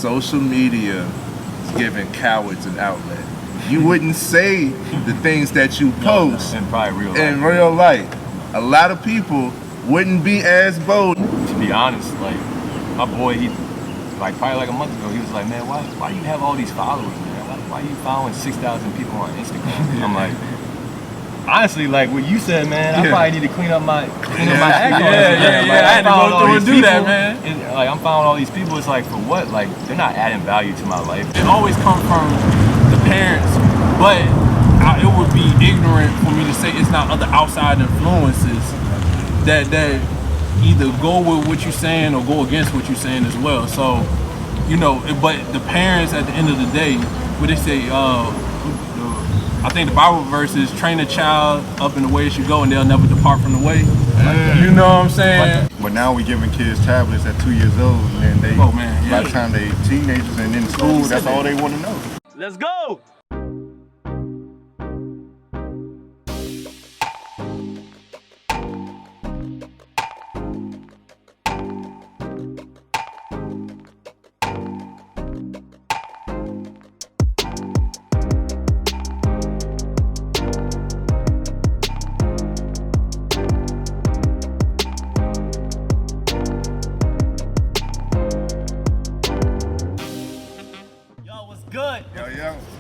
social media is giving cowards an outlet. You wouldn't say the things that you post in real life. A lot of people wouldn't be as bold. To be honest, like my boy, he probably like a month ago, he was like, man, why you have all these followers, man? Why you following 6,000 people on Instagram? I'm like, honestly, like what you said, man, I probably need to clean up my act on Instagram. I had to go through and do that, man. And, like I'm following all these people. It's like, for what? Like they're not adding value to my life. It always comes from the parents, but it would be ignorant for me to say it's not other outside influences that either go with what you're saying or go against what you're saying as well. So, you know, but the parents at the end of the day, what they say, I think the Bible verse is train a child up in the way they should go and they'll never depart from the way. You know what I'm saying? But now we giving kids tablets at 2 years old, and then they, by the time they teenagers and in school, that's all they want to know. Let's go!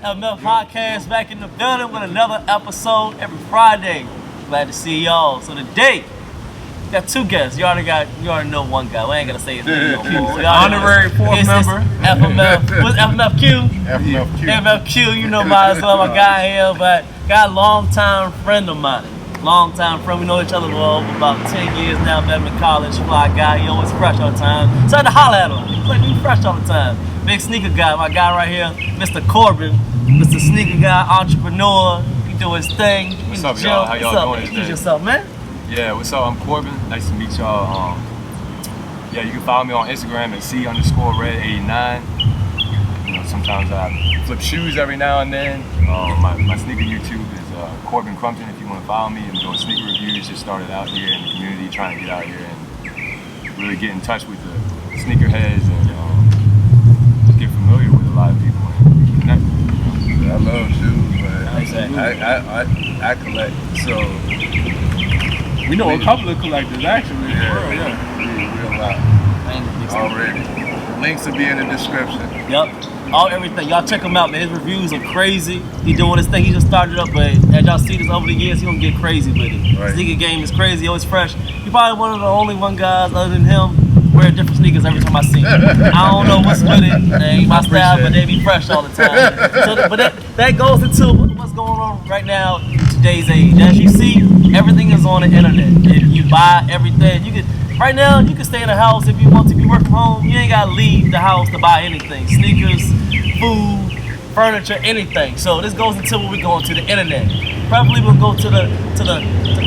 FMF podcast back in the building with another episode every Friday. Glad to see y'all. So today, got two guests. You already know one guy. We ain't gonna say his name no more. Honorary fourth member. FMF. What's FMFQ? FMFQ. You know might as well my guy here, but got a long-time friend of mine. Long-time friend. We know each other for about 10 years now. Met him in college. Fly guy. He always fresh all the time. So I had to holler at him. He's like, he's fresh all the time. Big sneaker guy. My guy right here, Mr. Corbin. Mr. Sneaker Guy, entrepreneur, he do his thing. What's up, y'all? How y'all doing today? Introduce yourself, man. Yeah, what's up? I'm Corbin. Nice to meet y'all. Yeah, you can follow me on Instagram at C_red89. You know, sometimes I flip shoes every now and then. My sneaker YouTube is Corbin Crumpton. If you want to follow me, I'm doing sneaker reviews. Just started out here in the community, trying to get out here and really get in touch with the sneakerheads and get familiar with a lot of people and connect. I love shoes, man. I collect, so we know a couple of collectors actually. Real lot already. Links will be in the description. Yep, everything. Y'all check him out, man. His reviews are crazy. He doing his thing. He just started up, but as y'all see this over the years, he gonna get crazy with it. Right. Sneaker game is crazy, always fresh. He probably one of the only guys other than him wear different sneakers every time I see him. I don't know what's with it. They ain't my style, but they be fresh all the time. So, but that goes into what's going on right now in today's age. As you see, everything is on the internet. If you buy everything, right now you can stay in the house if you want to. If you work from home, you ain't gotta leave the house to buy anything. Sneakers, food, furniture, anything. So this goes into what we're going to the internet. Probably we'll go to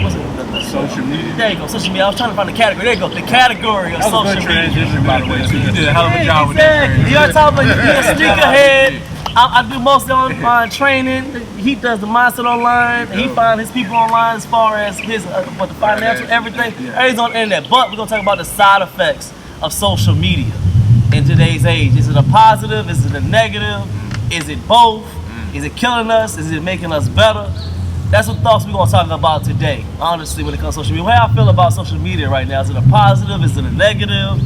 what's it? Social media. There you go, social media. I was trying to find the category. There you go, the category of social media. Transition, by the way, too. You did a hell of a job with that. You are talking about you're a sneakerhead. I do mostly online training. He does the mindset online. He finds his people online as far as his the financial, everything. Everything's on the internet. But we're gonna talk about the side effects of social media in today's age. Is it a positive? Is it a negative? Is it both? Is it killing us? Is it making us better? That's what thoughts we're gonna talk about today. Honestly, when it comes to social media, how I feel about social media right now. Is it a positive? Is it a negative?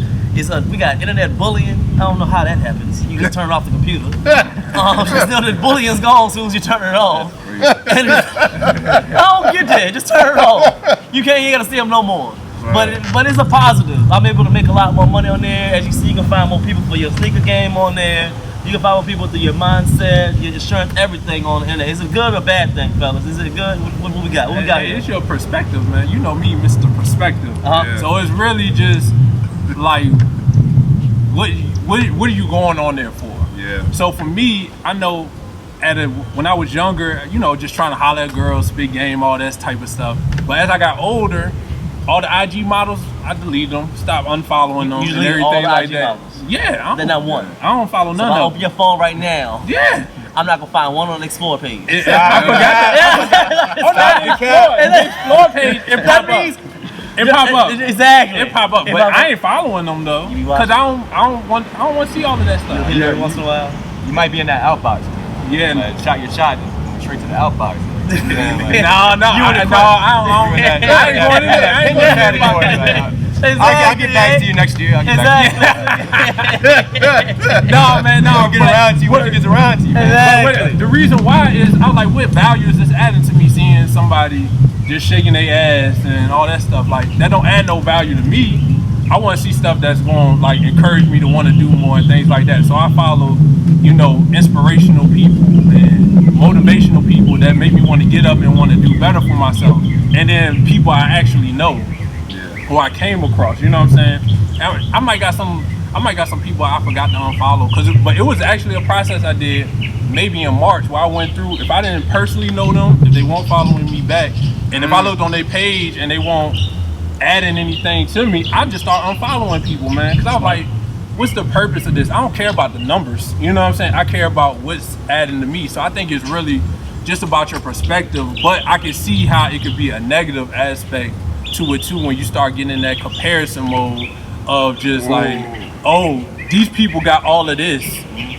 We got internet bullying. I don't know how that happens. You just turn off the computer. Still the bullying's gone as soon as you turn it off. I don't get that. Just turn it off. You ain't gotta see them no more. Right. But it's a positive. I'm able to make a lot more money on there. As you see, you can find more people for your sneaker game on there. You can follow people through your mindset, your insurance, everything on the internet. Is it good or bad thing, fellas? Is it good? What we got? What we got here? It's your perspective, man. You know me, Mr. Perspective. So it's really just like, what are you going on there for? Yeah. So for me, I know when I was younger, you know, just trying to holler at girls, spit game, all that type of stuff. But as I got older, all the IG models, I delete them, stop unfollowing them, and everything all the like IG that. Models. Yeah, they're not one. I don't follow none of them. Open your phone right now. Yeah. I'm not gonna find one on the Explore page. I forgot that. On the Explore page, it that means It pop up. Exactly. It pop up. But I ain't following them though. Cause I don't want to see all of that stuff. You every once in a while. You might be in that outbox. Yeah. Like, shot your shot and straight to the outbox. No, I ain't going in there. I ain't going in there. I'll get back to you next year. No, man, no. Get around to you when it gets around to you. But the reason why is I'm like, what value is this adding to me seeing somebody just shaking their ass and all that stuff? Like, that don't add no value to me. I want to see stuff that's going to like encourage me to want to do more and things like that. So I follow, inspirational people and motivational people that make me want to get up and want to do better for myself. And then people I actually know, who I came across. You know what I'm saying? I might got some people I forgot to unfollow, but it was actually a process I did maybe in March where I went through. If I didn't personally know them, if they weren't following me back, and if I looked on their page and they won't adding anything to me, I just start unfollowing people, man. Because I was like, what's the purpose of this? I don't care about the numbers. You know what I'm saying? I care about what's adding to me. So I think it's really just about your perspective, but I can see how it could be a negative aspect to it too when you start getting in that comparison mode of just like, oh, these people got all of this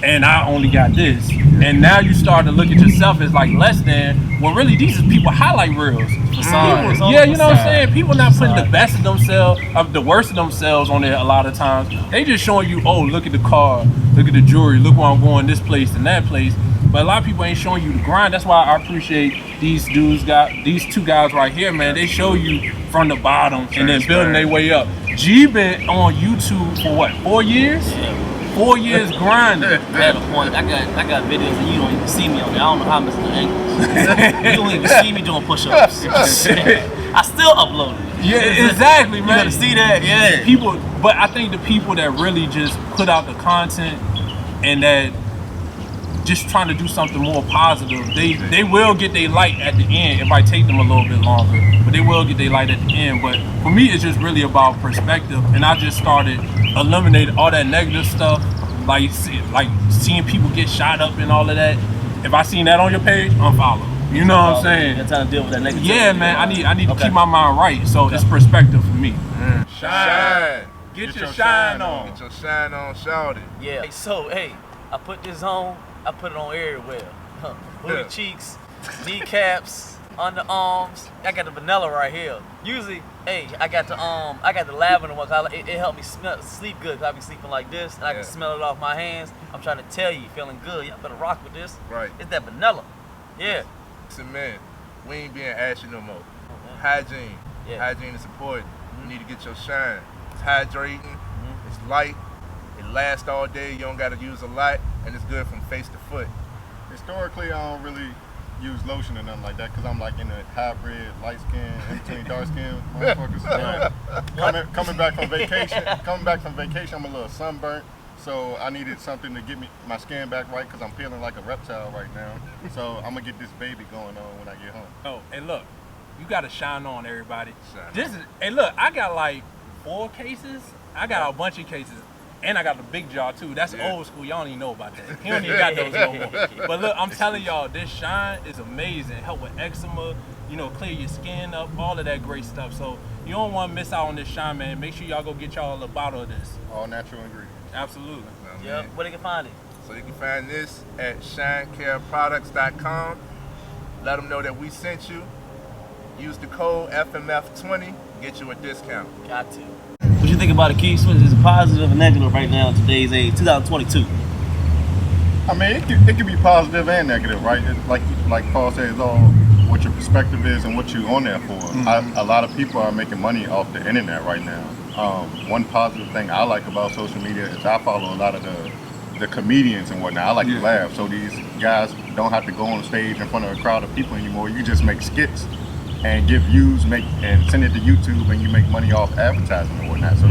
and I only got this. And now you start to look at yourself as like less than, when really these is people highlight reels. Yeah, you know what I'm saying? People not putting the best of themselves, the worst of themselves on there a lot of times. They just showing you, oh, look at the car, look at the jewelry, look where I'm going this place and that place. But a lot of people ain't showing you the grind. That's why I appreciate these two guys right here, man. They show you from the bottom and then building their way up. G been on YouTube for what, 4 years? Yeah. 4 years grinding. I have a point. I got videos that you don't even see me on there. I don't know how I'm missing the angles. You don't even see me doing push-ups. I still upload it. Yeah, exactly, man. You gotta see that, yeah. People, but I think the people that really just put out the content and that just trying to do something more positive, they will get their light at the end. It might take them a little bit longer, but they will get their light at the end. But for me, it's just really about perspective, and I just started eliminating all that negative stuff, like seeing people get shot up and all of that. If I seen that on your page, unfollow. You know what I'm saying? You're trying to deal with that negativity. Yeah, man. I need to keep my mind right. So it's perspective for me. Shine. Get your shine on. Get your shine on, shout it. Yeah. So I put this on. I put it on everywhere. Booty cheeks, kneecaps, underarms. I got the vanilla right here. Usually, I got the lavender one. It helped me sleep good. Cause I be sleeping like this, and I can smell it off my hands. I'm trying to tell you, feeling good. Y'all better rock with this. Right. It's that vanilla. Yeah. Listen, man, we ain't being ashy no more. Hygiene. Yeah. Hygiene is important. You need to get your shine. It's hydrating. It's light. It lasts all day. You don't got to use a lot, and it's good from face to foot. Historically, I don't really use lotion or nothing like that because I'm like in a hybrid, light skin, in between dark skin motherfuckers. Coming back from vacation, I'm a little sunburnt. So I needed something to get my skin back right because I'm feeling like a reptile right now. So I'm gonna get this baby going on when I get home. Oh, and look, you gotta shine on, everybody. Look, I got like 4 cases. I got a bunch of cases. And I got the big jar too. That's old school. Y'all don't even know about that. He don't even got those no more. But look, I'm telling y'all, this shine is amazing. Help with eczema, clear your skin up, all of that great stuff. So you don't want to miss out on this shine, man. Make sure y'all go get y'all a bottle of this. All natural ingredients. Absolutely. Yep. Where they can find it? So you can find this at shinecareproducts.com. Let them know that we sent you. Use the code FMF20, get you a discount. Got to. What you think about it, Keith? Is it positive or negative right now in today's age, 2022? I mean, it can be positive and negative, right? Like Paul said, it's all what your perspective is and what you're on there for. A lot of people are making money off the internet right now. One positive thing I like about social media is I follow a lot of the comedians and whatnot. I like to laugh, so these guys don't have to go on stage in front of a crowd of people anymore. You just make skits and get views, and send it to YouTube, and you make money off advertising and whatnot. So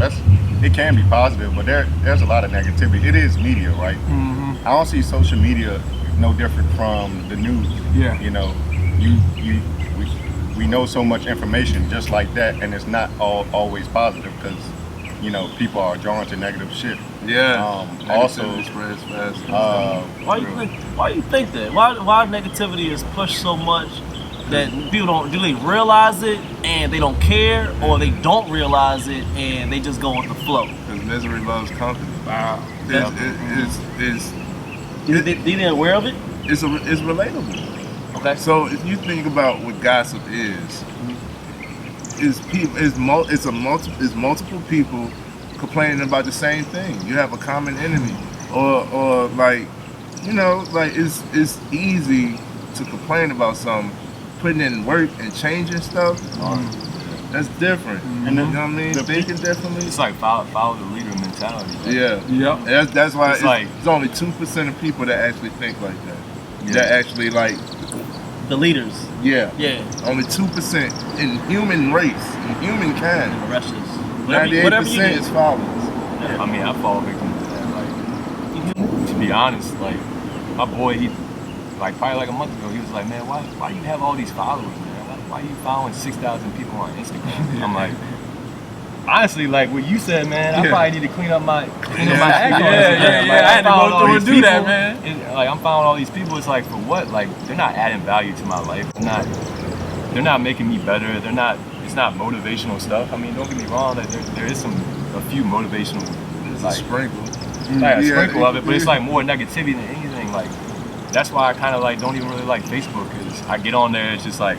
it can be positive, but there's a lot of negativity. It is media, right? I don't see social media no different from the news. Yeah. We know so much information just like that, and it's not always positive because people are drawn to negative shit. Yeah. Also, spreads fast. Why you think that? Why negativity is pushed so much that people don't, do they realize it and they don't care, or they don't realize it and they just go with the flow? Because misery loves company. Wow. They aware of it? It's relatable. Okay. So if you think about what gossip is multiple people complaining about the same thing. You have a common enemy, or like, you know, like it's easy to complain about something, putting in work and changing stuff. That's different. Mm-hmm. You know what I mean? Thinking differently. It's like follow the leader mentality. Right? Yeah. Yep. That's why It's it's only 2% of people that actually think like that. Yeah. That actually like. The leaders. Yeah. Yeah. Only 2% in human race, in humankind. The rest is 98% is followers. I mean, I fall victim to that. Like, to be honest, like my boy, he like probably like a month ago, he was like, man, why do you have all these followers, man? Why are you following 6,000 people on Instagram? I'm like, honestly, like what you said, man, I probably need to clean up my act on Instagram. I had to go through and do that, man. And, like I'm following all these people. It's like, for what? Like they're not adding value to my life. They're not making me better. It's not motivational stuff. I mean, don't get me wrong. Like there is a few motivational, like Sprinkle. like a sprinkle of it, but it's like more negativity than anything. Like that's why I kind of like don't even really like Facebook, because I get on there, it's just like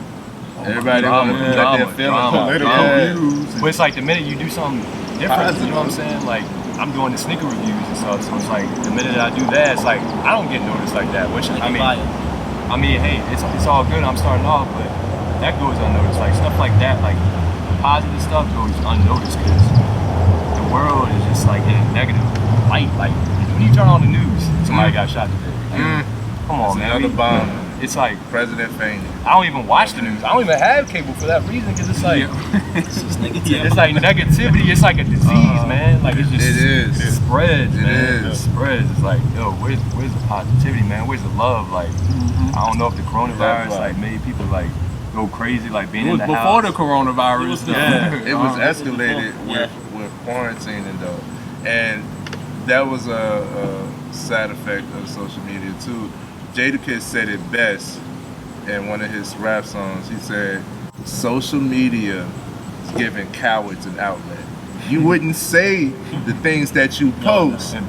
Everybody want to project their feelings. Political But it's like the minute you do something different, you know what I'm saying? Like I'm doing the sneaker reviews and stuff, so it's like the minute I do that, it's like I don't get noticed like that. Which I mean, hey, it's all good. I'm starting off, but that goes unnoticed. Like stuff like that, like positive stuff goes unnoticed, because the world is just like in a negative light. Like when you turn on the news, somebody got shot today. Like, come on, man. Another bomb. It's like President fainted. I don't even watch the news. I don't even have cable for that reason, because it's like it's like negativity. It's like a disease, man. Like it's just it spreads, man. It spreads. It's like, yo, where's the positivity, man? Where's the love? Like I don't know if the coronavirus like made people like go crazy, like being in the before house. the coronavirus. It was escalated with quarantining though, and that was a side effect of social media too. Jadakiss said it best in one of his rap songs. He said, social media is giving cowards an outlet. You wouldn't say the things that you post in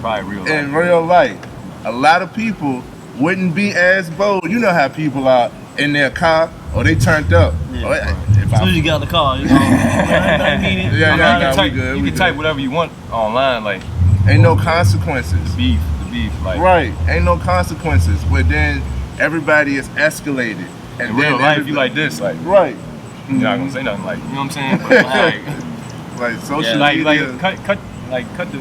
real life. A lot of people wouldn't be as bold. You know how people are in their car, or they turned up. As soon as you get out the car, you know, you can type whatever you want online, like ain't no consequences. Beef, like right, ain't no consequences. But then everybody is escalated, and in real life you like this, like right. You're not gonna say nothing, like, you know what I'm saying? But like social media, like cut the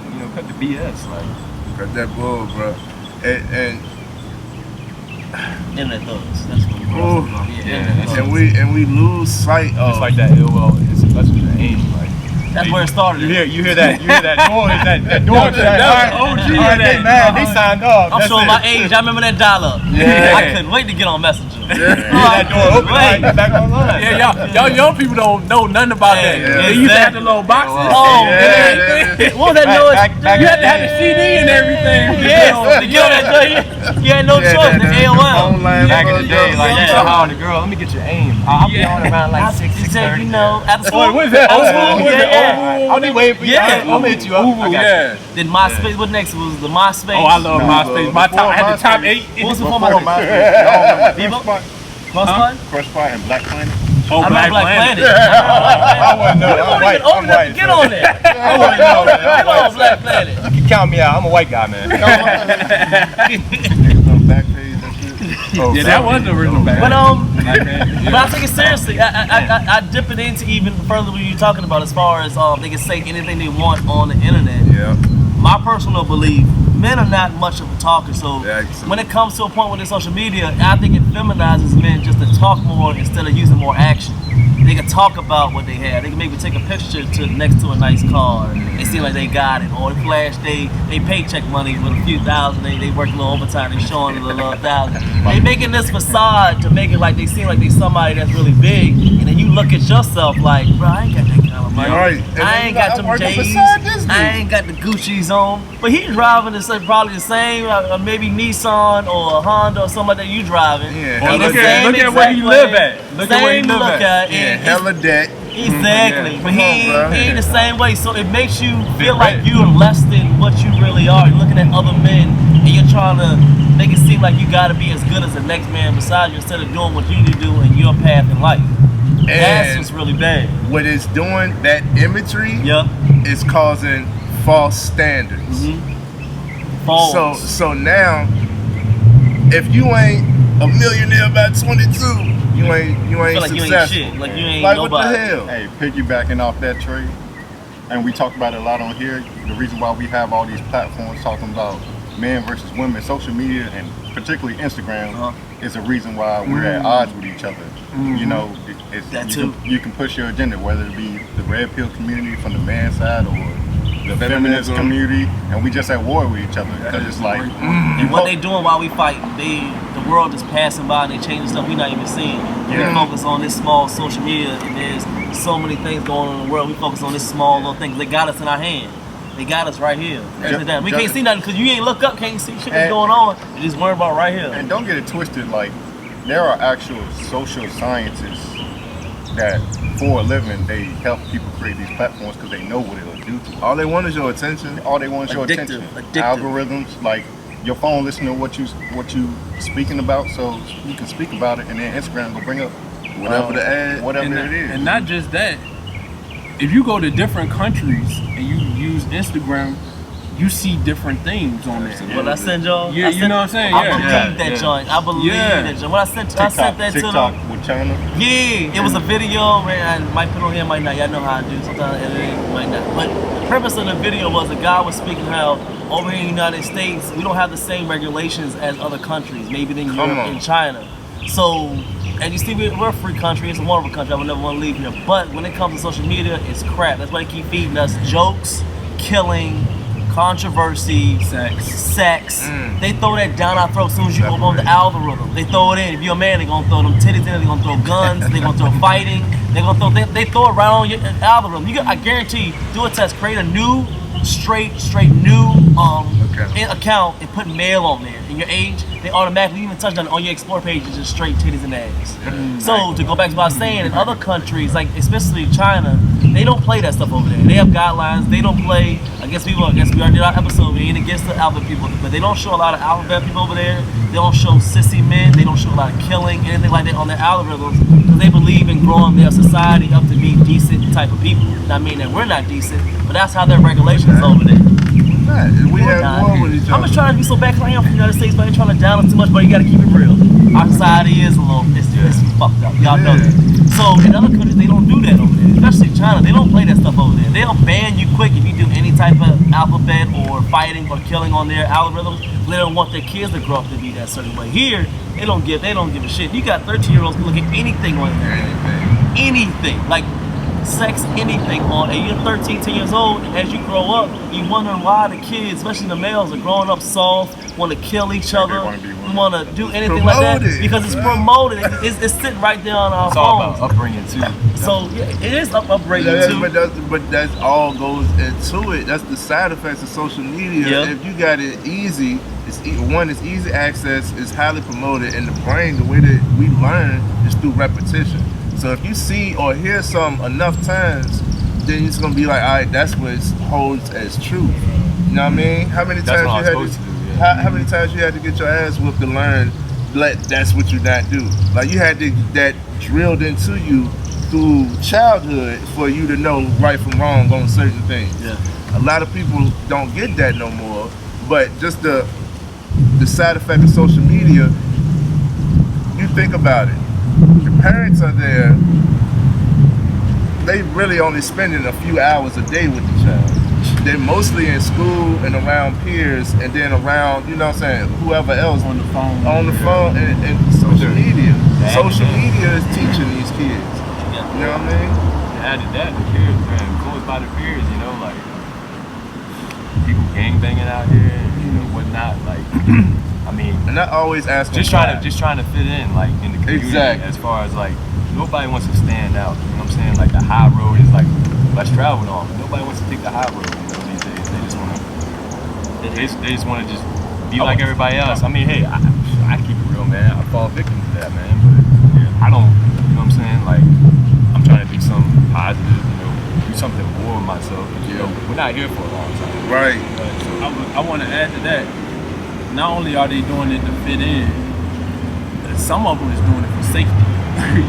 BS, like cut that bull, bro, and internet thugs. That's what we're yeah, and we lose sight of it's like that ill. That's what you're aiming, like. that's where it started. You hear that noise, that door. That OG, man, they signed off. I'm showing my age. I remember that dial-up. Yeah. I couldn't wait to get on Messenger. That door open, right, back online. Yeah, y'all young people don't know nothing about that. They used to have the little boxes. What was that noise? You had to have the CD and everything. To get on that joint, you had no choice. The AOL. Back in the day, like you tell the girl, let me get your aim. I'll be on around like 6:30. You know, after school. What is that? After school, I'll be waiting for you. I'm gonna hit you up. I got you. Then MySpace. What next was the MySpace? Oh, I love MySpace. I had the top 8. What was before MySpace? Crush Fire and Black Planet. Oh, I Black remember Black Planet. Planet. I wouldn't know. I'm white. Old enough to get on there. I wouldn't know, man. Get on Black Planet. You can count me out. I'm a white guy, man. Yeah, that was the original Black But but I take it seriously. I dip it into even further what you're talking about, as far as they can say anything they want on the internet. Yeah. My personal belief, men are not much of a talker, so Excellent. when it comes to a point with the social media, I think it feminizes men just to talk more instead of using more action. They can talk about what they have. They can maybe take a picture next to a nice car. They seem like they got it, or they flash they paycheck money with a few thousand. They work a little overtime. They showing a little thousand. They making this facade to make it like they seem like they somebody that's really big, and then you look at yourself like, bro, I ain't got that kind of money. Right. I ain't got them J's. I ain't got the Gucci's on. But he's driving probably the same, maybe Nissan or a Honda or something like that you driving. Yeah. Or He the look same at where he exact live way. at. Look at where you live at. Yeah, hella debt. Exactly, Yeah. but Come on, bro. he ain't the same way. So it makes you feel like you're less than what you really are. You're looking at other men and you're trying to make it seem like you got to be as good as the next man beside you instead of doing what you need to do in your path in life. That's what's really bad. What it's doing, that imagery Yep. is causing false standards. False. So now, if you ain't a millionaire by 22, you ain't feel like you ain't successful. shit. Like you ain't Like nobody. what the hell? Hey, piggybacking off that trade, and we talk about it a lot on here. The reason why we have all these platforms talking about men versus women, social media, and particularly Instagram, is a reason why we're at odds with each other. You know, you can push your agenda, whether it be the red pill community from the man side or the feminist community, and we just at war with each other because it's like. And what they doing while we fight, the world is passing by and they changing stuff we not even seeing. We focus on this small social media and there's so many things going on in the world. We focus on this small little thing. They got us in our hand. They got us right here. We can't see nothing because you ain't look up, can't see shit that's going on. You just worry about right here. And don't get it twisted, like there are actual social scientists that for a living they help people create these platforms because they know what it'll do to them. All they want is your attention. All they want is your Addictive. attention. Addictive. Algorithms, like your phone listening to what you speaking about, so you can speak about it, and then Instagram will bring up Whatever the ad. whatever and, it is. and not just that, if you go to different countries and you use Instagram, you see different things on there. What I send y'all? Yeah, you know what I'm saying? I Yeah. believe that joint. I believe that joint. When I sent that to TikTok them. with China. Yeah, it was a video, man. I might put it on here, might not. Y'all know how I do. Sometimes editing, might not. But the purpose of the video was the guy was speaking how over here in the United States, we don't have the same regulations as other countries, maybe than Europe and China. So, and you see, we're a free country. It's a wonderful country. I would never want to leave here. But when it comes to social media, it's crap. That's why they keep feeding us jokes, killing, controversy, sex. They throw that down our throat as soon as you open up the algorithm. They throw it in. If you're a man, they're gonna throw them titties in. They're gonna throw guns. They're gonna throw fighting. They're gonna throw. They throw it right on your algorithm. I guarantee. Do a test. Create a new, straight new account and put male on there. And your age, they automatically even touch on your explore page is just straight titties and ass. So to go back to what I was saying, in other countries, like especially China, they don't play that stuff over there. They have guidelines. They don't play. I guess we already did our episode. We ain't against the alphabet people, but they don't show a lot of alphabet people over there. They don't show sissy men. They don't show a lot of killing, anything like that on their algorithms, because they believe in growing their society up to be decent type of people. Not mean that we're not decent, but that's how their regulations over there. We have war with each other. I'm just trying to be so bad because I am from the United States, but I ain't trying to down us too much, but you gotta keep it real. Our society is a little, it's fucked up. Y'all know that. So in other countries, they don't do that over there. Especially China, they don't play that stuff over there. They'll ban you quick if you do any type of alphabet or fighting or killing on their algorithms. They don't want their kids to grow up to be that certain way. Here, they don't give a shit. You got 13-year-olds who look at anything on there. Anything. Like sex, anything on, and you're 13, 10 years old, and as you grow up, you wondering why the kids, especially the males, are growing up soft, want to kill each other, want to do anything like that, because it's promoted. It's sitting right there on our It's all phones. about upbringing too. So yeah, it is upbringing too. But that's all goes into it. That's the side effects of social media. Yeah. If you got it easy, it's easy access, it's highly promoted, and the brain, the way that we learn is through repetition. So if you see or hear something enough times, then it's gonna be like, all right, that's what holds as truth. You know what I mean? How many times how many times you had to get your ass whooped to learn that's what you not do? Like you had to get that drilled into you through childhood for you to know right from wrong on certain things. Yeah. A lot of people don't get that no more. But just the side effect of social media, you think about it. Your parents are there, they really only spending a few hours a day with the child. They're mostly in school and around peers and then around, you know what I'm saying, whoever else On the phone. and social media. Social media is teaching these kids. You know what I mean? Added that, the peers, man, influenced by the peers, you know, like people gangbanging out here, you know, whatnot, like I mean, and not always asking just trying to fit in, like in the community. Exactly. As far as like nobody wants to stand out. You know what I'm saying? Like the high road is like less traveled on, but nobody wants to take the high road. You know, these days they just want to. They just want to just be like everybody else. I mean, hey, I keep it real, man. I fall victim to that, man. But I don't. You know what what I'm saying? Like, I'm trying to do something positive, you know, do something more with myself. You know, we're not here for a long time. Right. I want to add to that. Not only are they doing it to fit in, some of them is doing it for safety.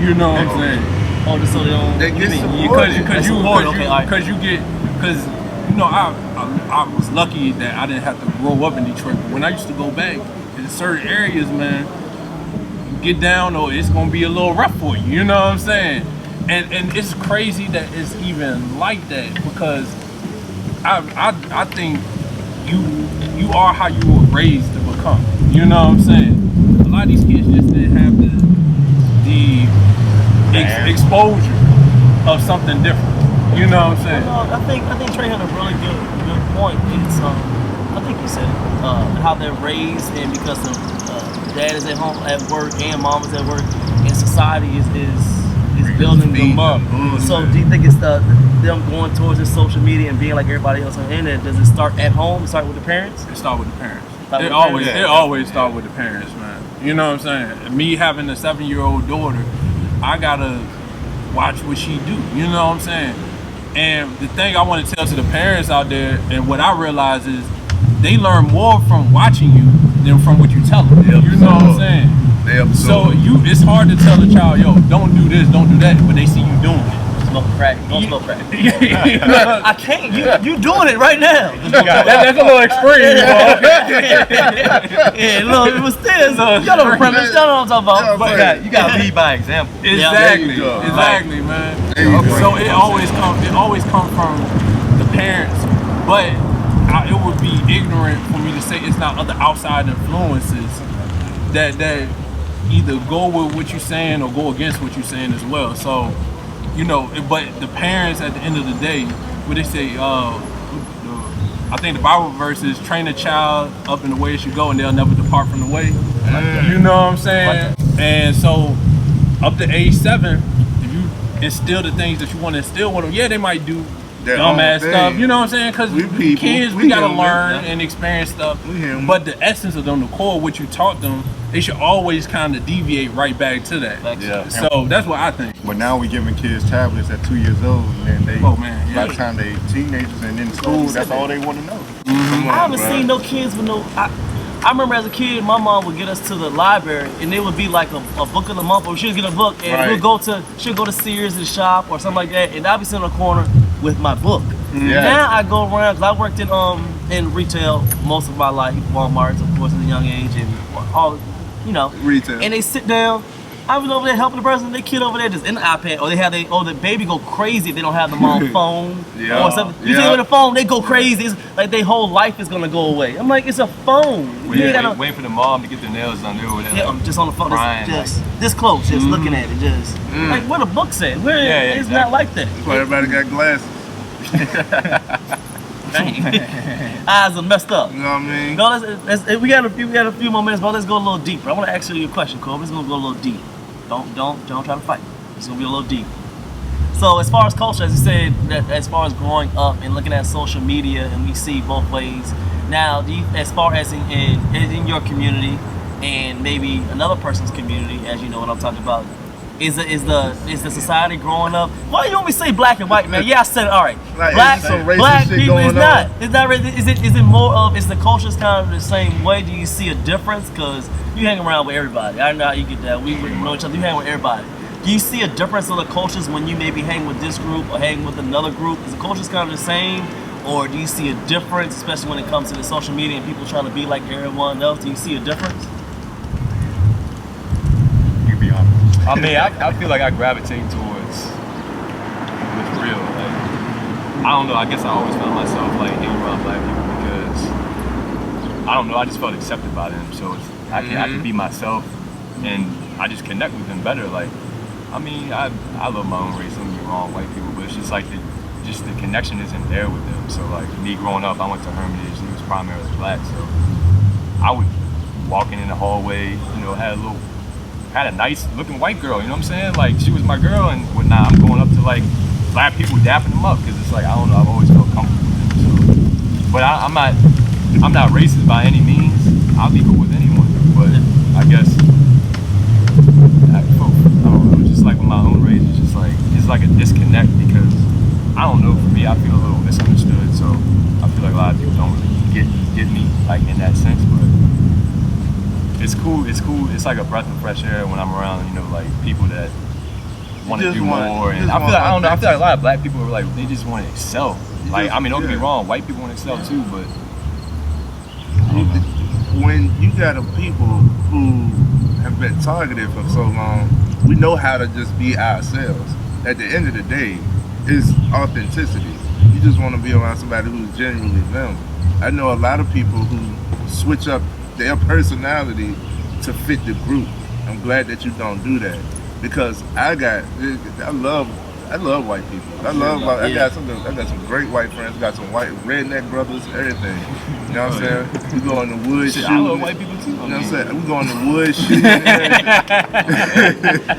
You know what I'm saying? Oh, just so they don't. They get Because supported. you get you know, I was lucky that I didn't have to grow up in Detroit. But when I used to go back in certain areas, man, you get down or it's gonna be a little rough for you. You know what I'm saying? And it's crazy that it's even like that because I think you are how you were raised to become. You know what I'm saying? A lot of these kids just didn't have the exposure of something different. You know what I'm saying? No, I think Trey had a really good point. It's I think you said it, how they're raised, and because of dad is at home at work and mom is at work, and society is building them up. So do you think it's them going towards this social media and being like everybody else on the internet? Does it start at home? It start with the parents? It start with the parents. It always start with the parents, man. You know what I'm saying? Me having a 7-year-old daughter, I gotta watch what she do. You know what I'm saying? And the thing I want to tell to the parents out there, and what I realize is, they learn more from watching you than from what you tell them. You know what I'm saying? So it's hard to tell a child, yo, don't do this, don't do that, but they see you doing it. Smoke crack. Don't smoke crack. I can't. You doing it right now. That's a little extreme. Yeah, look, it was still. Y'all know the premise. Y'all know what I'm talking about. But you gotta lead by example. Exactly, man. So it always comes from the parents, but it would be ignorant for me to say it's not other outside influences that either go with what you're saying or go against what you're saying as well. So, you know, but the parents at the end of the day, what they say, I think the Bible verse is train a child up in the way it should go and they'll never depart from the way. You know what I'm saying? And so up to age 7, if you instill the things that you want to instill with them, yeah, they might do dumbass stuff. You know what I'm saying? Because kids, we gotta learn and experience stuff. But the essence of them, the core of what you taught them, they should always kind of deviate right back to that. Yeah. So that's what I think. But now we giving kids tablets at 2 years old, and then they, by the time they teenagers and in school, that's all they want to know. I haven't seen no kids with no. I remember as a kid, my mom would get us to the library, and it would be like a book of the month, or she'd get a book, and she'd go to Sears and shop or something like that, and I'd be sitting in a corner with my book. Now I go around, because I worked in retail most of my life, Walmart, of course, at a young age, and all, you know, retail. And they sit down. I was over there helping the person, their kid over there just in the iPad, or they have the baby go crazy if they don't have them on phone or something. You take them the phone, they go crazy. It's like their whole life is gonna go away. I'm like, it's a phone. Waiting for the mom to get their nails done. They were there, I'm just on the phone, crying, just this close, just looking at it, just like what the book said. It's not like that. That's why everybody got glasses. Eyes are messed up. You know what I mean? No, we got a few more minutes, but let's go a little deeper. I want to ask you a question, Cole. Let's go a little deep. Don't try to fight. It's gonna be a little deep. So as far as culture, as you said, that as far as growing up and looking at social media, and we see both ways. Now, as far as in your community and maybe another person's community, as you know what I'm talking about, is the society growing up? Why you only say black and white, man? Yeah, I said it. All right. Like, black people. It's not. It's not. Is it more of? Is the cultures kind of the same way? Do you see a difference? Because you hang around with everybody. I know how you get that. We know each other. You hang with everybody. Do you see a difference in the cultures when you maybe hang with this group or hang with another group? Is the cultures kind of the same, or do you see a difference, especially when it comes to the social media and people trying to be like everyone else? Do you see a difference? You be honest. I mean, I feel like I gravitate towards what's real. Like, I don't know. I guess I always found myself like hanging around black people because I don't know. I just felt accepted by them, so I can be myself, and I just connect with them better. Like, I mean, I love my own race. Don't get me wrong, white people, but it's just like the connection isn't there with them. So like me growing up, I went to Hermitage. It was primarily black, so I would walking in the hallway, you know, had a nice looking white girl, you know what I'm saying? Like, she was my girl, and whatnot. I'm going up to like black people, dapping them up, because it's like, I don't know, I've always felt comfortable with them. So, but I'm not racist by any means. I'll be cool with anyone, but I guess I don't know, just like with my own race, it's like a disconnect because I don't know. For me, I feel a little misunderstood. So I feel like a lot of people don't really get me like in that sense. But it's cool. It's like a breath of fresh air when I'm around, like people that want to do more. And I feel like, I don't know. I feel like a lot of black people are like they just want to excel. Like I mean, don't get me wrong, white people want to excel too, but when you got a people who have been targeted for so long, we know how to just be ourselves. At the end of the day, it's authenticity. You just want to be around somebody who's genuinely them. I know a lot of people who switch up their personality to fit the group. I'm glad that you don't do that because I love white people. I got some great white friends. Got some white redneck brothers, everything. You know what I'm saying? We go in the woods shooting. I love white people too. You know what I'm saying? We go in the woods shooting.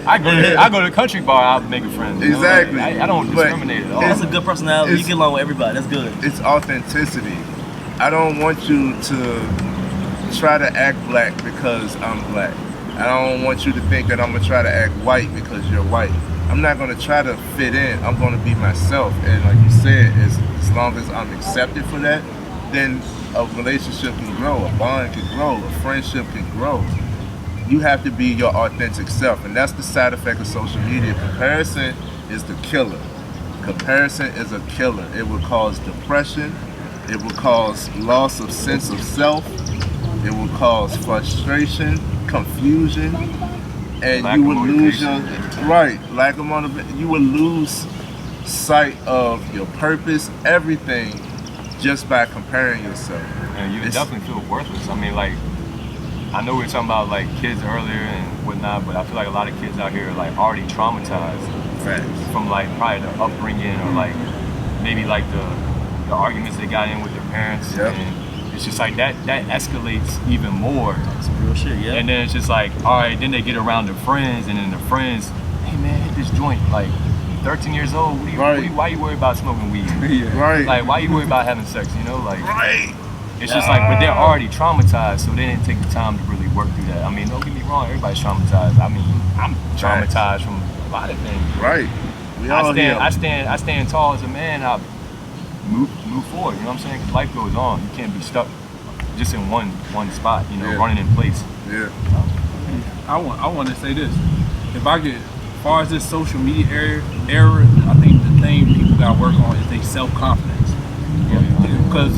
I go to the country bar. I'll make friends. Exactly. I don't discriminate at all. That's a good personality. You get along with everybody. That's good. It's authenticity. I don't want you to try to act black because I'm black. I don't want you to think that I'm gonna try to act white because you're white. I'm not gonna try to fit in. I'm gonna be myself. And like you said, as long as I'm accepted for that, then a relationship can grow, a bond can grow, a friendship can grow. You have to be your authentic self, and that's the side effect of social media. Comparison is the killer. Comparison is a killer. It will cause depression. It will cause loss of sense of self. It will cause frustration, confusion, and lack you will lose motivation. lack of motivation. You will lose sight of your purpose, everything, just by comparing yourself. And you definitely feel worthless. I mean, like, I know we were talking about like kids earlier and whatnot, but I feel like a lot of kids out here are like already traumatized from like probably the upbringing or like maybe like the arguments they got in with their parents. Yep. And it's just like that escalates even more. That's real shit, yeah. And then it's just like, all right, then they get around their friends, and then their friends, hey man, hit this joint. Like, 13 years old, why you worried about smoking weed? Right. Like, why you worried about having sex, Like, Right. it's just like, but they're already traumatized, so they didn't take the time to really work through that. I mean, don't get me wrong, everybody's traumatized. I mean, I'm traumatized from a lot of things. Right. I stand tall as a man. I move forward. You know what I'm saying? 'Cause life goes on. You can't be stuck just in one spot. Running in place. Yeah. I want to say this. If I get, as far as this social media era, I think the thing people got to work on is their self-confidence. Because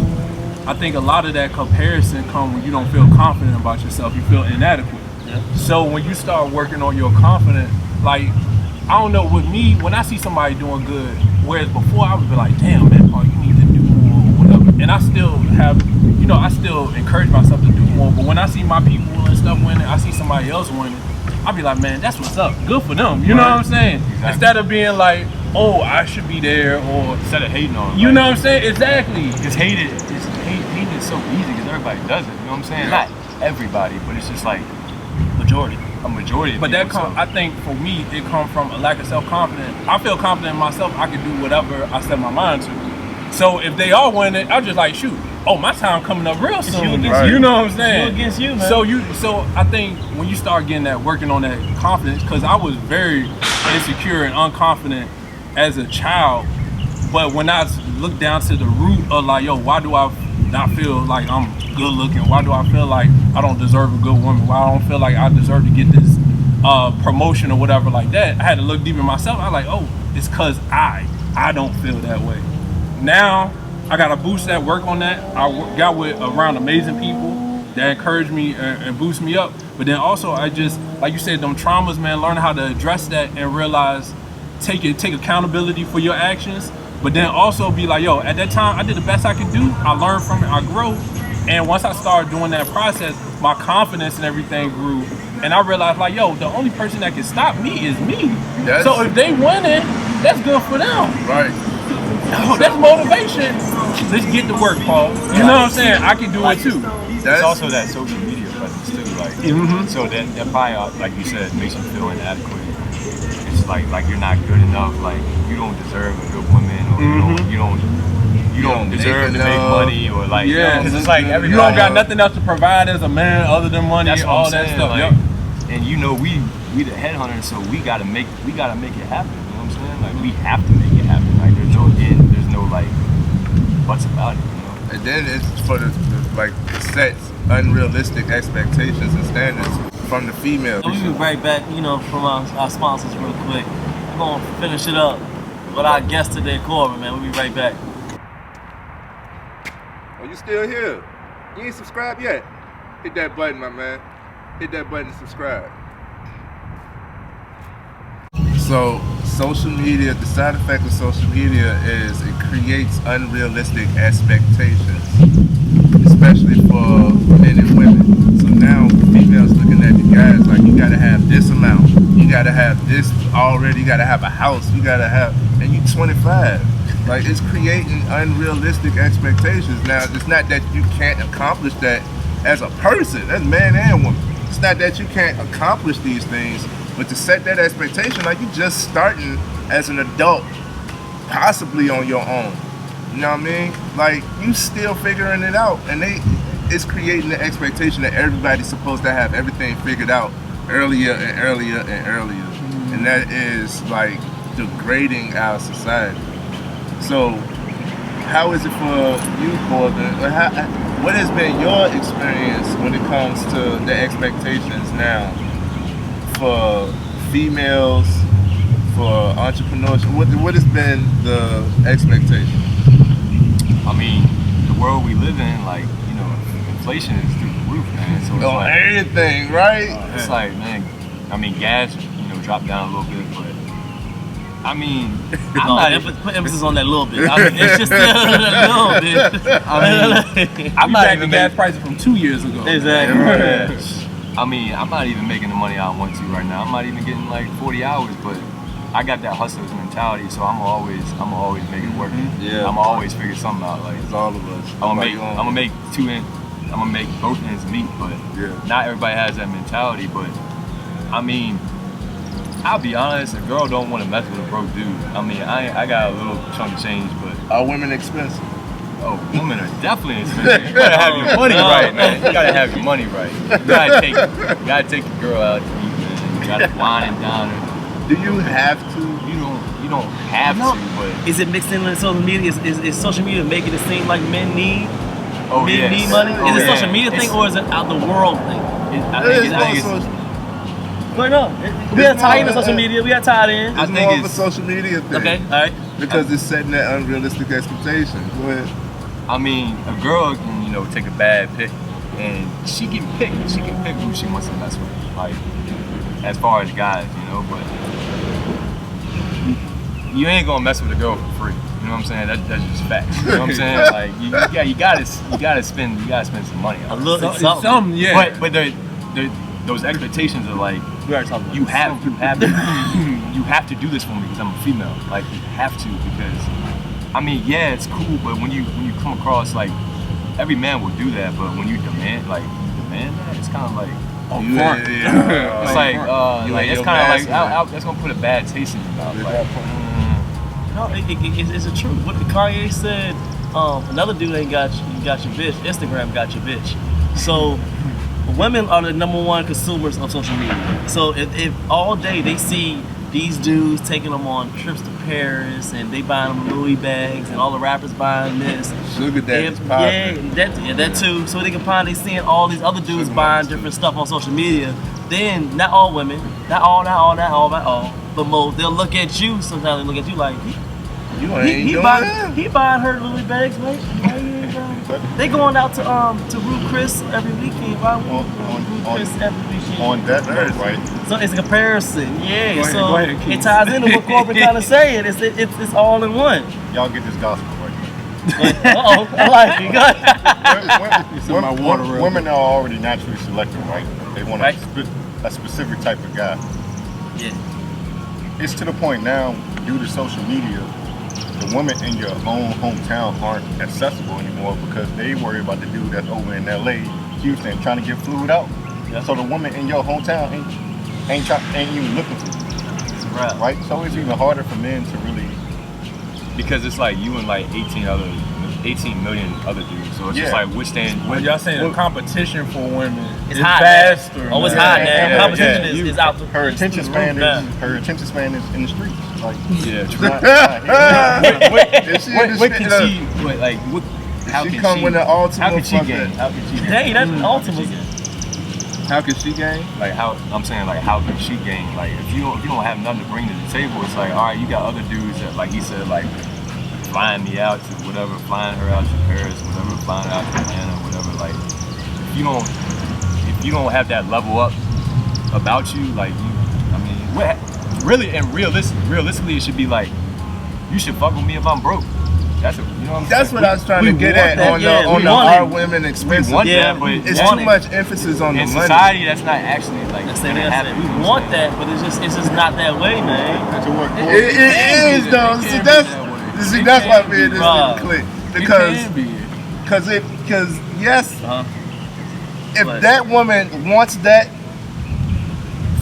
I think a lot of that comparison comes when you don't feel confident about yourself. You feel inadequate. Yeah. So when you start working on your confidence, like, I don't know, with me, when I see somebody doing good, whereas before I would be like, damn, man, Paul, you need to do more or whatever. And I still have, I still encourage myself to do more. But when I see my people and stuff winning, I see somebody else winning, I'll be like, man, that's what's up. Good for them. You know what I'm saying? Exactly. Instead of being like, oh, I should be there, or Instead of hating on them. you know what I'm saying? Exactly. Because hating is so easy because everybody does it. You know what I'm saying? Not everybody, but it's just like Majority. a majority of But people. I think for me, it comes from a lack of self-confidence. I feel confident in myself. I can do whatever I set my mind to. So if they are winning, I'm just like, shoot, oh, my time coming up real soon. you against You know what I'm saying? You against you, man. So I think when you start getting that, working on that confidence, because I was very insecure and unconfident as a child. But when I look down to the root of like, yo, why do I not feel like I'm good looking? Why do I feel like I don't deserve a good woman? Why I don't feel like I deserve to get this promotion or whatever like that? I had to look deep in myself. I was like, oh, it's because I don't feel that way. Now I gotta boost that, work on that. I got around amazing people that encourage me and boost me up. But then also I just, like you said, them traumas, man, learn how to address that and realize, take accountability for your actions. But then also be like, yo, at that time I did the best I could do. I learned from it, I grew. And once I started doing that process, my confidence and everything grew. And I realized like, yo, the only person that can stop me is me. So if they winning, that's good for them. Right. Oh, that's motivation. Let's get to work, Paul. You know what I'm saying? I can do it too. It's also that social media presence too, like so that probably, like you said, makes you feel inadequate. It's like you're not good enough, like you don't deserve a good woman, or you don't deserve to make money, or like because it's like everybody, you don't got nothing else to provide as a man other than money, that's all what I'm that saying, stuff. like, and you know we the headhunters, so we gotta make it happen. You know what I'm saying? Like we have to make it happen. Like there's no end, there's no like buts about it. You know? And then it's for the like sets unrealistic expectations and standards from the female. We'll be right back, you know, from our sponsors real quick. We're gonna finish it up with our guest today, Corbin, man. We'll be right back. Oh, you still here? You ain't subscribed yet? Hit that button, my man. Hit that button to subscribe. So, social media, the side effect of social media is it creates unrealistic expectations, especially for men and women. So now females looking at the guys like, you gotta have this amount, you gotta have this already, you gotta have a house, you gotta have, and you 25. Like, it's creating unrealistic expectations. Now, it's not that you can't accomplish that as a person, as man and woman. It's not that you can't accomplish these things, but to set that expectation, like you're just starting as an adult, possibly on your own. You know what I mean? Like, you still figuring it out, and it's creating the expectation that everybody's supposed to have everything figured out earlier and earlier and earlier. And that is like degrading our society. So, how is it for you, Corbin? What has been your experience when it comes to the expectations now for females, for entrepreneurship? What has been the expectation? I mean, the world we live in, like, you know, inflation is through the roof, man. So it's like everything, right? It's like, man, I mean, gas, you know, dropped down a little bit, but I mean, put emphasis on that little bit. I mean, it's just a little bit. I'm not even gas prices from 2 years ago. Exactly. Right. I mean, I'm not even making the money I want to right now. I'm not even getting like 40 hours, but I got that hustler's mentality, so I'm always make it work. Yeah. I'm always figure something out. Like It's all of us. I'm gonna make both ends meet, but not everybody has that mentality. But I mean, I'll be honest, a girl don't want to mess with a broke dude. I mean, I got a little chunk of change, but Are women expensive? oh, women are definitely expensive. You gotta have your money right, man. You gotta have your money right. You gotta take the girl out to eat, man. You gotta wine and dine her. Do you have to? You don't have to, but Is it mixed in with social media? Is social media making it seem like men need need money? Oh, Is it yeah. social media thing or is it out the world thing? I think it's But no, we are tied into social media. We are tied in. I It's think more of a it's- social media thing. Okay, all right. Because it's setting that unrealistic expectation. Go ahead. I mean, a girl can, you know, take a bad pick, and she can pick who she wants to mess with. Like, as far as guys, you know, but you ain't gonna mess with a girl for free. You know what I'm saying? That's just facts. You know what I'm saying? Like, you gotta spend some money on it. A little Some, yeah. But those expectations are like, We already talked about you have to do this for me because I'm a female. Like, you have to, because I mean, yeah, it's cool, but when you come across, like, every man will do that, but when you demand that, it's kind of like it's like it's kind of like that's gonna put a bad taste in your mouth. Like, No, it's the truth. What Kanye said, another dude ain't got your bitch. Instagram got your bitch. So women are the #1 consumers of social media. So if all day they see these dudes taking them on trips to Paris and they buying them Louis bags and all the rappers buying this. Sugar daddy's popping. That too. So they can finally seeing all these other dudes buying different stuff on social media. Then not all women, not all, but most, they'll look at you. Sometimes they look at you like You ain't he doing buying that. he buying her Louis bags, right? Why you ain't buying? They going out to Ruth Chris every weekend. Why Ruth Chris every weekend? On that note, right? So it's a comparison, yeah. Go ahead, So go ahead, it Keith. ties into what Corbin kind of saying. It's all in one. Y'all get this gospel right. Uh-oh, I like it. Go ahead. Some of my water real Women are already naturally selective, right? They want Right. a specific type of guy. Yeah. It's to the point now, due to social media, the women in your own hometown aren't accessible anymore because they worry about the dude that's over in LA, Houston, trying to get fluid out. Yeah. So the woman in your hometown ain't even looking for you, It's a wrap. right? So it's even harder for men to really. because it's like you and like 18 other 18 million other dudes. So it's just like which stand. When y'all saying the competition for women It's is hot. faster. Oh, it's man. hot now. Yeah, Competition yeah. is out. Her attention span Yeah. is in the streets. Like, Yeah, she's true. not here. If she What can understand- she? What, like what? How she can come she? with an ultimate How can she fucking- gain? How can she gain? Dang, that's ultimate. How can she gain? Like how I'm saying, like how can she gain? Like if you don't have nothing to bring to the table, it's like all right, you got other dudes that, like he said, like flying me out to whatever, flying her out to Paris, whatever, flying her out to Atlanta, whatever. Like if you don't have that level up about you, like you, I mean, what really and realistically, it should be like you should fuck with me if I'm broke. That's what, you know what I'm That's saying? what I was trying to get want at that, on yeah, the we on the want our it. women We expenses. want Yeah, that, but It's want too it. much emphasis on the in money. society that's not actually like That's the gonna thing. happen. We want that, but it's just not that way, man. To work for It is be though. that. It See, can that's be that way. see, It that's why can me and be. this Bruh. didn't click It because can be. because yes, Uh-huh. if But- that woman wants that,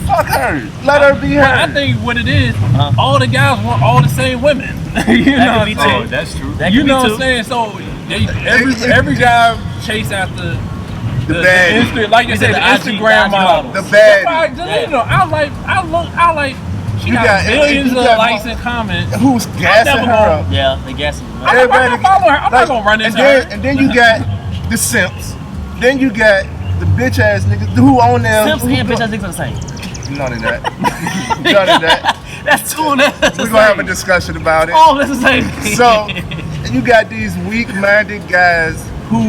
fuck her. Let her be Well, I her. think what it is, Uh-huh. all the guys want all the same women. You know could what be I'm too. saying? Oh, that's true. That You could be know what too. I'm saying? So every guy chase after The bad, like you You said, said the the IG Instagram model. the That's bad. why you know, I like. She You got, got- millions you of got- likes and comments. Who's gassing never her gonna- up? Yeah, they guessing. I'm not following her. I'm not gonna run and into then, her. And then you got the simps. Then you got the bitch ass niggas who own them. Simps and bitch, I think it's the same. None of that. None of that. That's two and that's the We're gonna have a same. discussion about it. Oh, that's the same thing. So you got these weak-minded guys who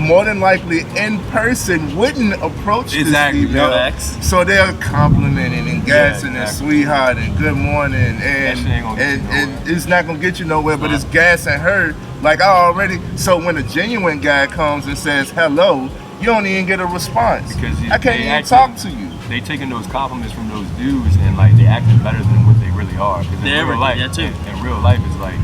more than likely in person wouldn't approach Exactly, this female. facts. So they're complimenting and gassing and exactly. sweetheart and good morning and shit ain't gonna get you and nowhere. it's not gonna get you nowhere, but it's gassing her like I already. So when a genuine guy comes and says hello, you don't even get a response. Because I can't they even actually- talk to you. They taking those compliments from those dudes and like they acting better than what they really are. Because in They're real life, everything, yeah, too. in real life, it's like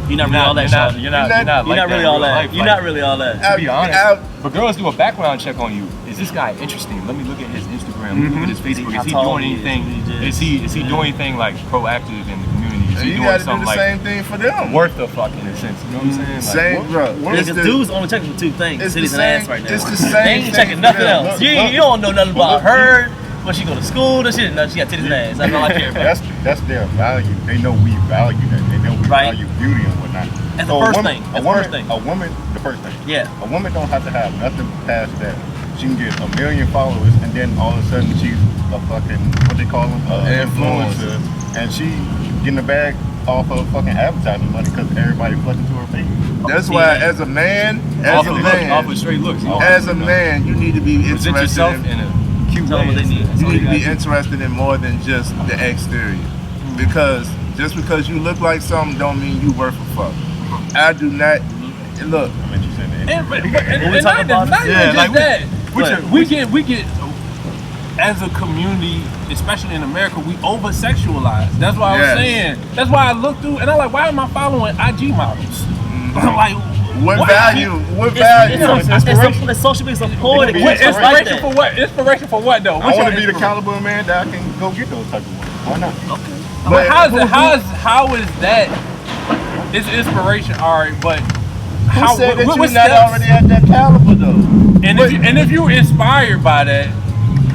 You're not really all that, Shawty. you're not You're like You're not that really in all real that. life. You're Like, not really all that. To be honest, I- but girls do a background check on you. Is this guy interesting? Let me look at his Instagram. Let me look at his Facebook. How Is he tall doing he is, anything? what he Is he doing anything like proactive in the community? Is And he you doing gotta do something the like same thing for them. worth the fuck in a sense? You know what I'm saying? Same, Like, bro. Yeah, It's because the- dudes only checking for two things: it's the titties and same- ass right now. it's the They same ain't thing checking for nothing them. else. Look, You don't know nothing about her. When she go to school, that shit. No, she got titties and ass. That's all I care about. That's their value. They know we value that. They know we Right. value beauty and whatnot. That's So the a first woman- thing. A That's the woman, first thing. a woman, the first thing. Yeah. A woman don't have to have nothing past that. She can get 1 million followers, and then all of a sudden she's a fucking what they call them, influencer, and she getting a bag off of fucking advertising money because everybody fucking to her page. That's why, as a man, off of straight looks. as a man, you need to be Present interested yourself in, in a cute Tell them way. what they need. That's you all need to be gotta do. interested in more than just the exterior. Because just because you look like something don't mean you worth a fuck. I do not. Look, I mean, you said that. And we not, talking about? not Yeah, even like just that. What? We get as a community, especially in America, we over sexualize. That's why I was Yes. saying. That's why I look through and I'm like, why am I following IG models? like, what why? value? What It's, value? it's socially supported. It What could be It's like inspiration that. for what? Inspiration for what though? I What's want your to be the inspiration? caliber of man that I can go get those type of women. Why not? But how is that? It's inspiration, all right, but Who how? said that what you're not steps? already at that caliber though? And if you're inspired by that,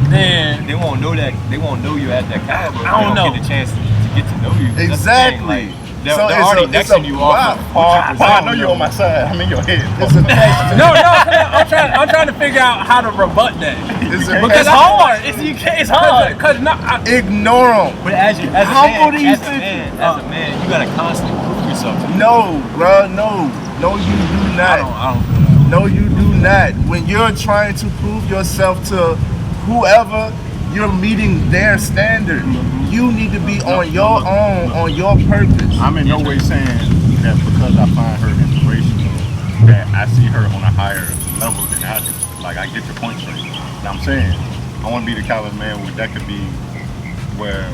then They won't know that. They won't know you're at that caliber. I don't They know. Get the chance to get to know you. That's the thing, Exactly. like, they're, So they're it's already a- it's nexting a you off. wow. I know you're on my side. I'm in your head. It's a text. no, I'm trying to figure out how to rebut that. It's a Because It's hard. It's hard. Because Ignore them. But as a Humble man, these as a man, you gotta constantly prove yourself to No, bro, no. No, you do not. I don't feel that. No, you do not. When you're trying to prove yourself to whoever, you're meeting their standard. You need to be on your own, on your purpose. I'm in no way saying that because I find her inspirational that I see her on a higher level than I do. Like, I get your point straight. Now I'm saying I want to be the caliber man where that could be where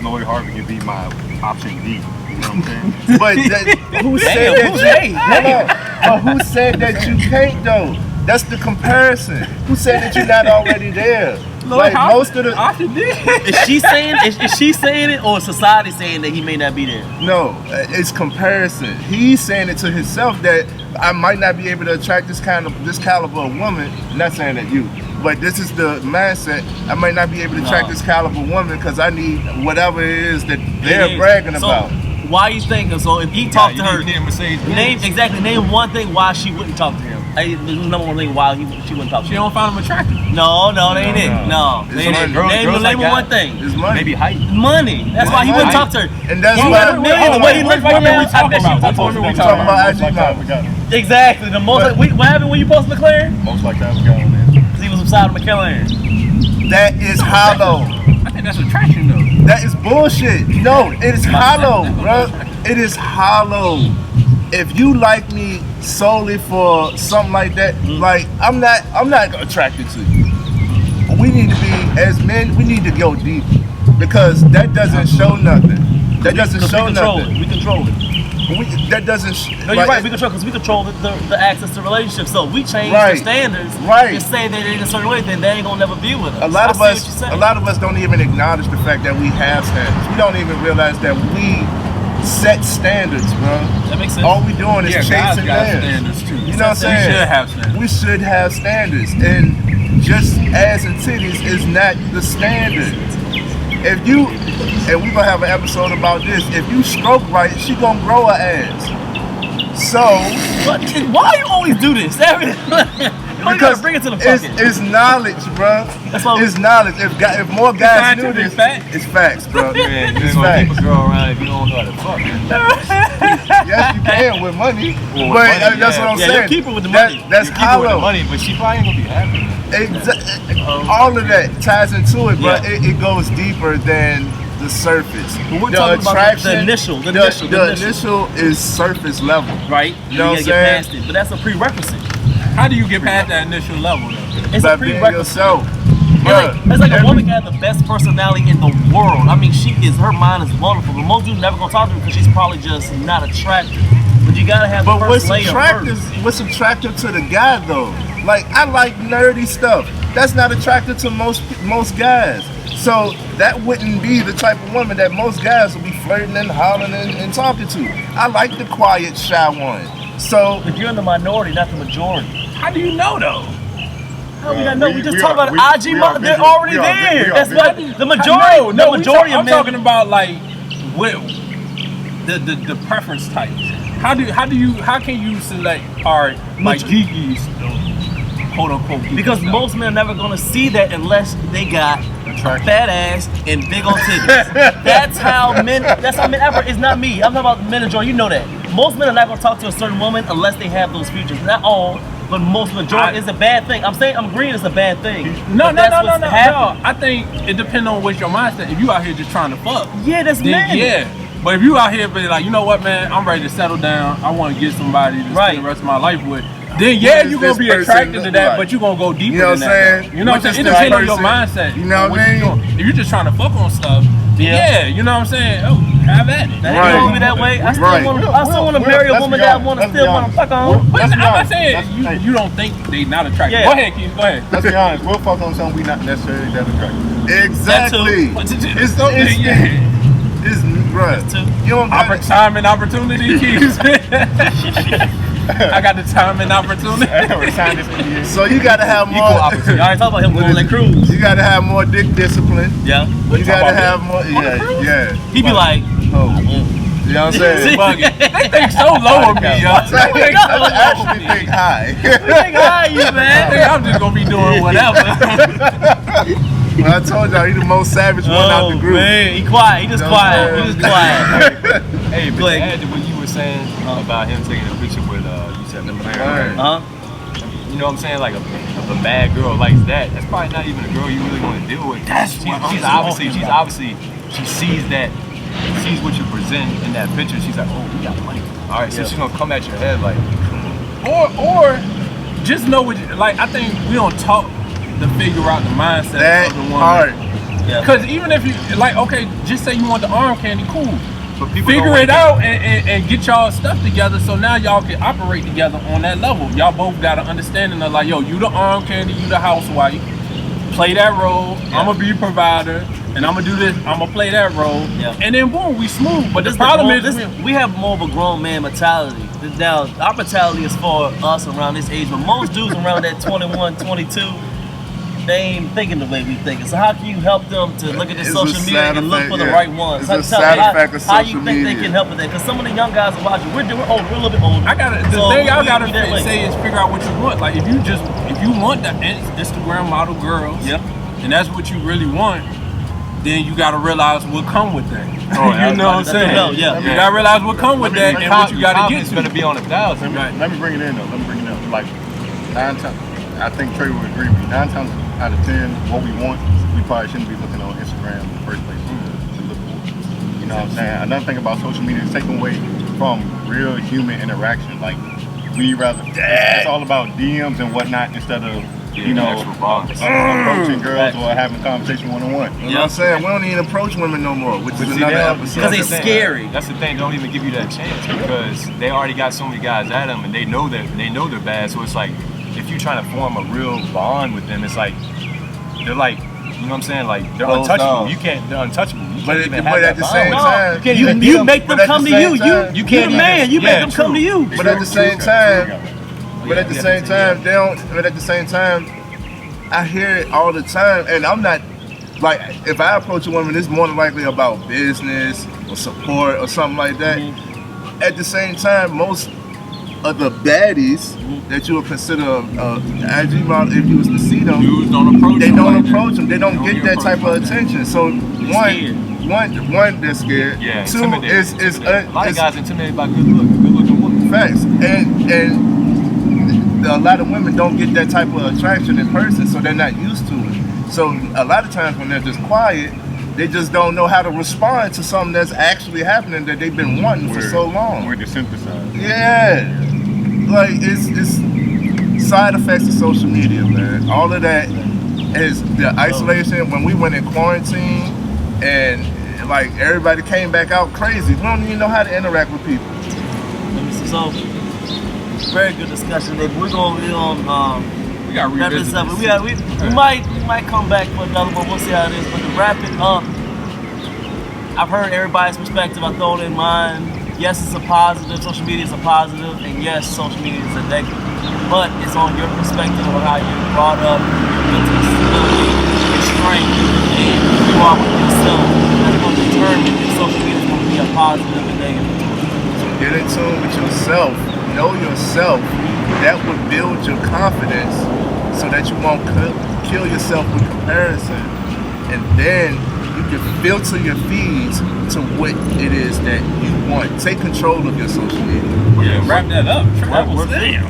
Lloyd Harvey could be my option D. You know what I'm saying? But who said that But who said that you can't though? That's the comparison. Who said that you're not already there? Like most of the Is she saying it, or is society saying that he may not be there? no, it's comparison. He's saying it to himself that I might not be able to attract this caliber of woman. I'm not saying that you, but this is the mindset. I might not be able to attract this caliber woman because I need whatever it is that they're bragging about. Why you thinking? So if he talked to her, name one thing why she wouldn't talk to him. The number one thing why she wouldn't talk to him. She don't find him attractive. No, that ain't it. No, It's name money. one thing. It's money. Maybe height. Money. That's why he wouldn't talk to her. And that's He why got a million. The way he looks right now, I bet she would talk to him. we talking about IG models. Exactly. The most. What happened when you posted McLaren? Most like that was going there. Because he was beside McLaren. That is hollow. I think that's attraction though. That is bullshit. No, it is hollow, bro. It is hollow. If you like me solely for something like that, like I'm not attracted to you. We need to be, as men, we need to go deep because that doesn't show nothing. That doesn't show nothing. We control it. That doesn't. No, you're right. We control because we control the access to relationships. So we change Right. the standards Right. and say that in a certain way, then they ain't gonna never be with us. A lot of I see what you're us, saying. a lot of us don't even acknowledge the fact that we have standards. We don't even realize that we set standards, bro. That makes sense. All we doing is Guys chasing got theirs. standards too. You know what I'm saying? We should have standards. We should have standards, and just ass and titties is not the standard. If you, and we're gonna have an episode about this. If you stroke right, she gonna grow her ass. So, Why you always do this? You gotta bring it to the fucking. it's knowledge, bro. That's what It's knowledge. If more guys knew this, fact. it's facts, bro. Man, you It's ain't gonna keep facts. a girl around if you don't know how to fuck. Yes, you can with money, Well, with but money, that's yeah. what I'm Yeah, saying. you'll keep her with the That- money. That's You keep her with the hollow. money, but she probably ain't gonna be happy. All of that ties into it, but Yeah. it goes deeper than the surface. But we're the talking about attraction, the initial is surface level. right? You know you what I'm gotta get saying? past it, but that's a prerequisite. How do you get past that initial level though? It's By a being prerequisite. yourself. It's like a woman can have the best personality in the world. I mean, her mind is wonderful, but most dudes never gonna talk to her because she's probably just not attractive. But you gotta have the But first layer first. what's attractive to the guy though? Like I like nerdy stuff. That's not attractive to most guys. So that wouldn't be the type of woman that most guys would be flirting and hollering and talking to. I like the quiet, shy one. So But you're in the minority, not the majority. How do you know though? How we gotta know? We just we talk are- about we- IG we model. are They're busy. already We are busy. there. We are That's busy. what the majority. No, the we majority I'm of men. talking about like the preference types. How can you select like Gigi's quote unquote Gigi's Because stuff? most men are never gonna see that unless they got a fat ass and big old titties. That's how men ever. It's not me. I'm talking about men and Jordan. You know that. Most men are not gonna talk to a certain woman unless they have those features. Not all, but most majority. It's a bad thing. I'm agreeing it's a bad thing. No. But that's what's happening. I think it depends on what's your mindset. If you out here just trying to fuck, Yeah, that's then men. yeah. But if you out here be like, you know what, man, I'm ready to settle down. I want to get somebody to spend the rest of my life with. Then yeah, What you're does gonna be this person attracted to look that, like? but you're gonna go deeper You know than what I'm that. saying? You know what What I'm saying? It does this depends on your person- mindset. you know on what I you mean? doing. If you're just trying to fuck on stuff, then yeah, you know what I'm saying? Oh, have at it. That Right. ain't gonna be that way. I still Right. want to marry a let's woman be that I honest. want to Let's be still want to honest. fuck on. But Let's I'm be not honest. saying you don't think they not attractive. Yeah. Go ahead, Keith. Go ahead. Let's be honest. We'll fuck on something we not necessarily that attractive. exactly. It's something, yeah. It's bruh. too. You don't got Time and opportunity, Keith. I got the time and opportunity. So you gotta have Equal more. opportunity. I already talked about him going on that cruise. You gotta have more dick discipline. Yeah. You gotta have more. Yeah. He be like, Oh. You know what I'm saying? They think so low of me, yo. I They think so low of actually me. think high. "Nigga, how you, They man?" think I'm just gonna be doing whatever. Well, I told y'all he the most savage one out the group. Man, he quiet. He just You know quiet. what I'm He just quiet. Hey, but Go to ahead. add to what you were saying about him taking a picture with, you said McLaren, right? You know what I'm saying? Like, if a bad girl likes that, that's probably not even a girl you really want to deal with. She's obviously, she sees that, sees what you present in that picture. She's like, oh, we got money. All right, so she's gonna come at your head like, Or just know what like I think we don't talk to figure out the mindset That of the woman. part. Because even if you like, okay, just say you want the arm candy, cool. but people Figure don't it out and get y'all stuff together so now y'all can operate together on that level. Y'all both got an understanding of like, yo, you the arm candy, you the housewife. play that role. Yeah. I'm gonna be a provider, and I'm gonna do this. I'm gonna play that role, Yeah. and then boom, we smooth. But the This problem is, we have more of a grown man mentality. Now, our mentality is for us around this age, but most dudes around that 21, 22, they ain't thinking the way we thinking. So how can you help them to look at this It's a social media side and look effect, for the yeah. right ones? It's a side effect of How you social think they media. can help with that? Because some of the young guys are watching. We're older, we're a little bit older. the thing I gotta that way. say is figure out what you want. Like if you want the Instagram model girls, Yep. and that's what you really want, then you gotta realize what come with that. Oh, yeah, You know what I'm saying? Yeah. You gotta realize what come with that and what you gotta get It's to. gonna be on 1,000. Let me bring it in though. Let me bring it in. Like 9 times, I think Trey would agree with me. 9 times out of 10, what we want, we probably shouldn't be looking on Instagram in the first place to look for. You know what I'm saying? Another thing about social media is taking away from real human interaction. Like we rather, it's all about DMs and whatnot instead of actual bonds. approaching girls or having conversation one-on-one. You know what I'm saying? We don't even approach women no more, which is another episode. Because they That's the thing. scary. That's the thing. They don't even give you that chance because they already got so many guys at them, and they know they're bad. So it's like if you're trying to form a real bond with them, it's like they're like, you know what I'm saying? Like they're Closed untouchable. off. They're untouchable. You But can't even have at that the bond same with time, them. You make them but at come the to same you. time- You can't man. You make them come to you. But at the same time, they don't. But at the same time, I hear it all the time, and I'm not like if I approach a woman, it's more than likely about business or support or something like that. At the same time, most of the baddies that you would consider IG model, if you was to see them, Dudes don't approach they them don't like that. approach them. They don't They get don't that type of approach them like attention. So one, they're scared. Yeah, Two, intimidated. is Intimidated. A lot of it's guys intimidated by good looking women. facts, and a lot of women don't get that type of attraction in person, so they're not used to it. So a lot of times when they're just quiet, they just don't know how to respond to something that's actually happening that they've been wanting for so long. We're desynthesized. Yeah, like it's side effects of social media, man. All of that is the isolation. When we went in quarantine and like everybody came back out crazy, we don't even know how to interact with people. So, very good discussion, baby. We're gonna We gotta wrap revisit this up. this. We might come back for another one. We'll see how it is. But to wrap it up, I've heard everybody's perspective. I throw it in mine. Yes, it's a positive. Social media is a positive, and yes, social media is a negative. But it's on your perspective of how you're brought up, your mental stability, your strength, and who you are with yourself. That's going to determine if social media is going to be a positive and negative. Get in tune with yourself. Know yourself. That would build your confidence so that you won't kill yourself with comparison. And then you can filter your feeds to what it is that you want. Take control of your social media. Yeah, wrap that up.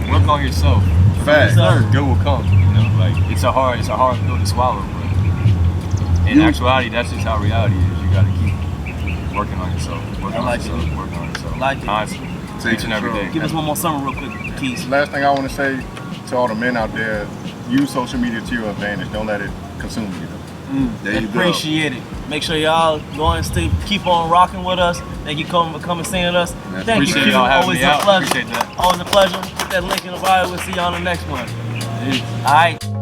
Work on yourself. Facts. Good will come. You know, like it's a hard pill to swallow. But in actuality, that's just how reality is. You got to keep working on yourself. Working on yourself. Like it. Constantly. Each and every day. Give us one more summer real quick, Keith. Last thing I want to say to all the men out there, use social media to your advantage. Don't let it consume you. There you go. Appreciate it. Make sure y'all go and keep on rocking with us. Thank you for coming and seeing us. Thank you, Appreciate Q. y'all having Always me a out. pleasure. Appreciate that. Always a pleasure. Put that link in the bio. We'll see y'all on the next one. All right.